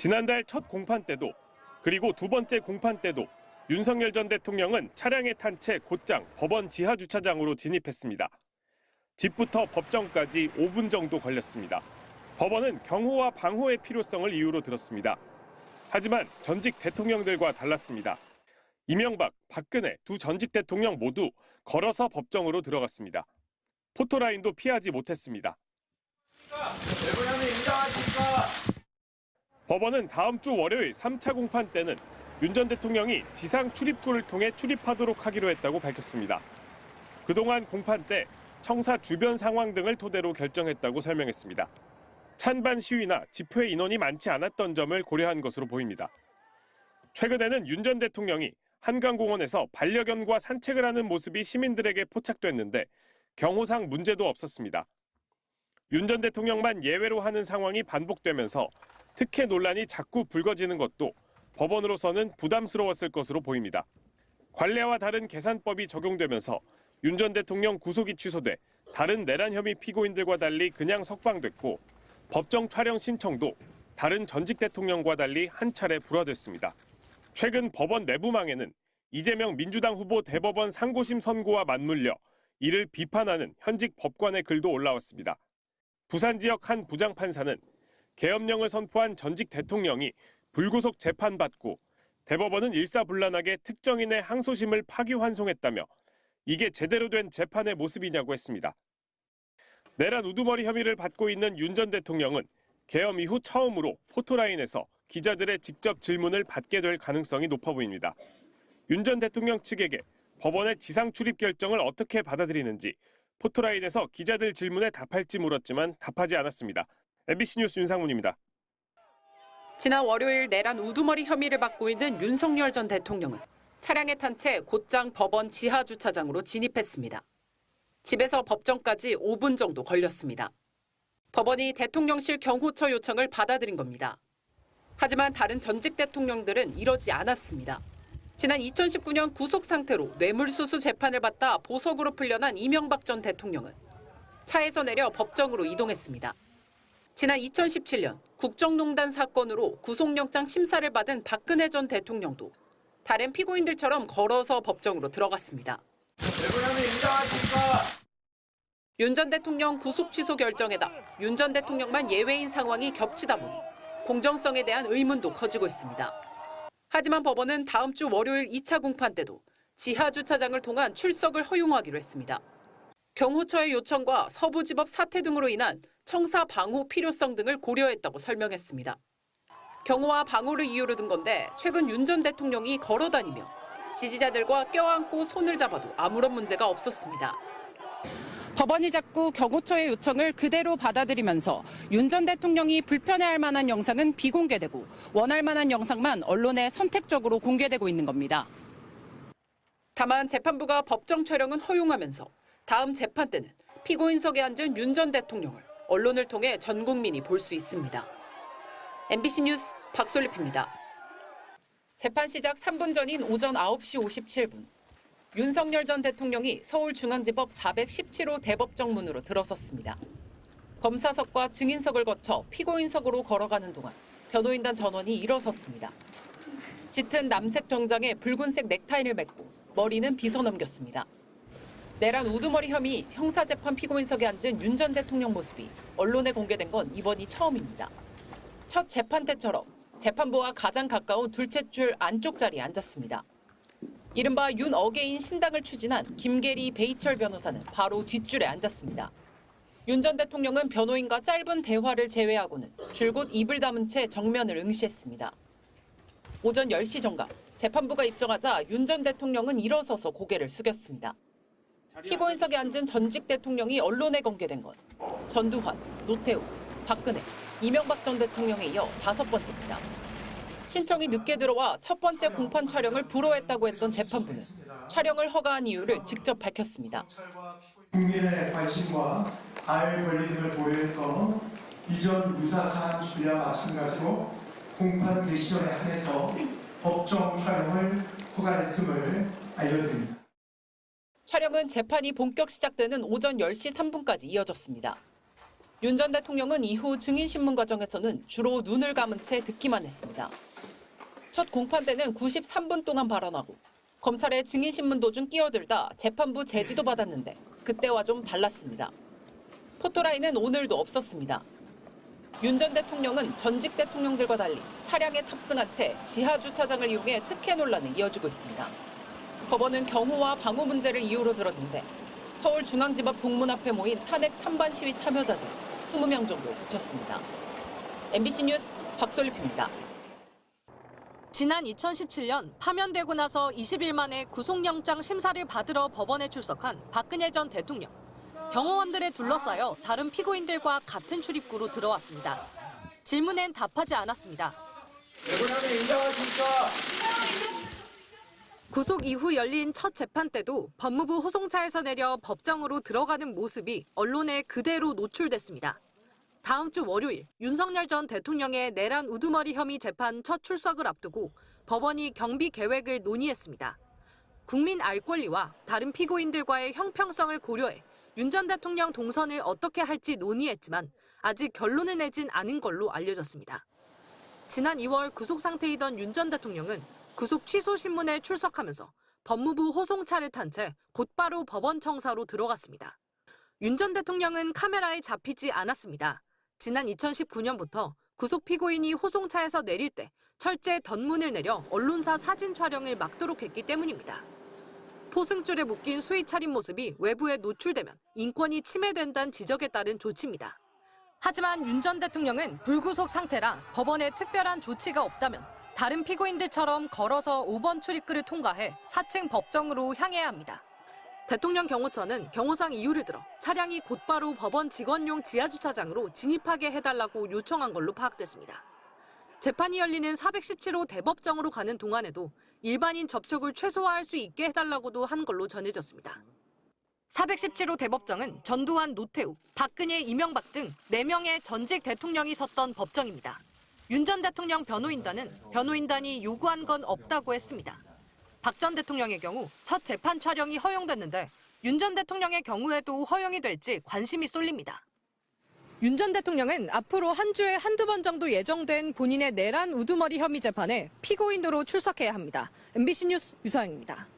지난달 첫 공판 때도 그리고 두 번째 공판 때도 윤석열 전 대통령은 차량에 탄 채 곧장 법원 지하 주차장으로 진입했습니다. 집부터 법정까지 5분 정도 걸렸습니다. 법원은 경호와 방호의 필요성을 이유로 들었습니다. 하지만 전직 대통령들과 달랐습니다. 이명박, 박근혜 두 전직 대통령 모두 걸어서 법정으로 들어갔습니다. 포토라인도 피하지 못했습니다. 법원은 다음 주 월요일 3차 공판 때는 윤 전 대통령이 지상 출입구를 통해 출입하도록 하기로 했다고 밝혔습니다. 그동안 공판 때 청사 주변 상황 등을 토대로 결정했다고 설명했습니다. 찬반 시위나 집회 인원이 많지 않았던 점을 고려한 것으로 보입니다. 최근에는 윤 전 대통령이 한강공원에서 반려견과 산책을 하는 모습이 시민들에게 포착됐는데 경호상 문제도 없었습니다. 윤 전 대통령만 예외로 하는 상황이 반복되면서 특혜 논란이 자꾸 불거지는 것도 법원으로서는 부담스러웠을 것으로 보입니다. 관례와 다른 계산법이 적용되면서 윤 전 대통령 구속이 취소돼 다른 내란 혐의 피고인들과 달리 그냥 석방됐고 법정 촬영 신청도 다른 전직 대통령과 달리 한 차례 불화됐습니다. 최근 법원 내부망에는 이재명 민주당 후보 대법원 상고심 선고와 맞물려 이를 비판하는 현직 법관의 글도 올라왔습니다. 부산 지역 한 부장판사는 계엄령을 선포한 전직 대통령이 불구속 재판받고 대법원은 일사불란하게 특정인의 항소심을 파기환송했다며 이게 제대로 된 재판의 모습이냐고 했습니다. 내란 우두머리 혐의를 받고 있는 윤 전 대통령은 계엄 이후 처음으로 포토라인에서 기자들의 직접 질문을 받게 될 가능성이 높아 보입니다. 윤 전 대통령 측에게 법원의 지상 출입 결정을 어떻게 받아들이는지 포토라인에서 기자들 질문에 답할지 물었지만 답하지 않았습니다. MBC 뉴스 윤상문입니다. 지난 월요일 내란 우두머리 혐의를 받고 있는 윤석열 전 대통령은 차량에 탄 채 곧장 법원 지하 주차장으로 진입했습니다. 집에서 법정까지 5분 정도 걸렸습니다. 법원이 대통령실 경호처 요청을 받아들인 겁니다. 하지만 다른 전직 대통령들은 이러지 않았습니다. 지난 2019년 구속 상태로 뇌물수수 재판을 받다 보석으로 풀려난 이명박 전 대통령은 차에서 내려 법정으로 이동했습니다. 지난 2017년 국정농단 사건으로 구속영장 심사를 받은 박근혜 전 대통령도 다른 피고인들처럼 걸어서 법정으로 들어갔습니다. 윤 전 대통령 구속 취소 결정에다 윤 전 대통령만 예외인 상황이 겹치다 보니 공정성에 대한 의문도 커지고 있습니다. 하지만 법원은 다음 주 월요일 2차 공판 때도 지하 주차장을 통한 출석을 허용하기로 했습니다. 경호처의 요청과 서부지법 사태 등으로 인한 청사 방호 필요성 등을 고려했다고 설명했습니다. 경호와 방호를 이유로 든 건데 최근 윤 전 대통령이 걸어다니며 지지자들과 껴안고 손을 잡아도 아무런 문제가 없었습니다. 법원이 자꾸 경호처의 요청을 그대로 받아들이면서 윤 전 대통령이 불편해할 만한 영상은 비공개되고 원할 만한 영상만 언론에 선택적으로 공개되고 있는 겁니다. 다만 재판부가 법정 촬영은 허용하면서 다음 재판 때는 피고인석에 앉은 윤 전 대통령을 언론을 통해 전 국민이 볼 수 있습니다. MBC 뉴스 박솔립입니다. 재판 시작 3분 전인 오전 9시 57분. 윤석열 전 대통령이 서울중앙지법 417호 대법정 문으로 들어섰습니다. 검사석과 증인석을 거쳐 피고인석으로 걸어가는 동안 변호인단 전원이 일어섰습니다. 짙은 남색 정장에 붉은색 넥타이를 맺고 머리는 빗어 넘겼습니다. 내란 우두머리 혐의 형사재판 피고인석에 앉은 윤 전 대통령 모습이 언론에 공개된 건 이번이 처음입니다. 첫 재판 때처럼 재판부와 가장 가까운 둘째 줄 안쪽 자리에 앉았습니다. 이른바 윤 어게인 신당을 추진한 김계리 베이철 변호사는 바로 뒷줄에 앉았습니다. 윤 전 대통령은 변호인과 짧은 대화를 제외하고는 줄곧 입을 다문 채 정면을 응시했습니다. 오전 10시 정각 재판부가 입정하자 윤 전 대통령은 일어서서 고개를 숙였습니다. 피고인석에 앉은 전직 대통령이 언론에 공개된 건 전두환, 노태우, 박근혜, 이명박 전 대통령에 이어 5번째입니다. 신청이 늦게 들어와 첫 번째 공판 촬영을 불허했다고 했던 재판부는 촬영을 허가한 이유를 직접 밝혔습니다. 국민의 관심과 알 권리 등을 고려해서 이전 유사 사안 준비와 마찬가지로 공판 개시 전에 한해서 법정 촬영을 허가했음을 알려드립니다. 촬영은 재판이 본격 시작되는 오전 10시 3분까지 이어졌습니다. 윤 전 대통령은 이후 증인신문 과정에서는 주로 눈을 감은 채 듣기만 했습니다. 첫 공판 때는 93분 동안 발언하고 검찰의 증인신문 도중 끼어들다 재판부 제지도 받았는데 그때와 좀 달랐습니다. 포토라인은 오늘도 없었습니다. 윤 전 대통령은 전직 대통령들과 달리 차량에 탑승한 채 지하 주차장을 이용해 특혜 논란이 이어지고 있습니다. 법원은 경호와 방호 문제를 이유로 들었는데 서울중앙지법 동문 앞에 모인 탄핵 찬반 시위 참여자들 20명 정도 그쳤습니다. MBC 뉴스 박솔리프입니다. 지난 2017년 파면되고 나서 20일 만에 구속영장 심사를 받으러 법원에 출석한 박근혜 전 대통령. 경호원들에 둘러싸여 다른 피고인들과 같은 출입구로 들어왔습니다. 질문엔 답하지 않았습니다. 구속 이후 열린 첫 재판 때도 법무부 호송차에서 내려 법정으로 들어가는 모습이 언론에 그대로 노출됐습니다. 다음 주 월요일 윤석열 전 대통령의 내란 우두머리 혐의 재판 첫 출석을 앞두고 법원이 경비 계획을 논의했습니다. 국민 알 권리와 다른 피고인들과의 형평성을 고려해 윤 전 대통령 동선을 어떻게 할지 논의했지만 아직 결론을 내진 않은 걸로 알려졌습니다. 지난 2월 구속 상태이던 윤 전 대통령은 구속 취소 신문에 출석하면서 법무부 호송차를 탄 채 곧바로 법원 청사로 들어갔습니다. 윤 전 대통령은 카메라에 잡히지 않았습니다. 지난 2019년부터 구속 피고인이 호송차에서 내릴 때 철제 덧문을 내려 언론사 사진 촬영을 막도록 했기 때문입니다. 포승줄에 묶인 수의 차림 모습이 외부에 노출되면 인권이 침해된다는 지적에 따른 조치입니다. 하지만 윤 전 대통령은 불구속 상태라 법원에 특별한 조치가 없다면 다른 피고인들처럼 걸어서 5번 출입구를 통과해 4층 법정으로 향해야 합니다. 대통령 경호처는 경호상 이유를 들어 차량이 곧바로 법원 직원용 지하주차장으로 진입하게 해달라고 요청한 걸로 파악됐습니다. 재판이 열리는 417호 대법정으로 가는 동안에도 일반인 접촉을 최소화할 수 있게 해달라고도 한 걸로 전해졌습니다. 417호 대법정은 전두환, 노태우, 박근혜, 이명박 등 4명의 전직 대통령이 섰던 법정입니다. 윤 전 대통령 변호인단은 변호인단이 요구한 건 없다고 했습니다. 박 전 대통령의 경우 첫 재판 촬영이 허용됐는데 윤 전 대통령의 경우에도 허용이 될지 관심이 쏠립니다. 윤 전 대통령은 앞으로 한 주에 한두 번 정도 예정된 본인의 내란 우두머리 혐의 재판에 피고인으로 출석해야 합니다. MBC 뉴스 유서영입니다.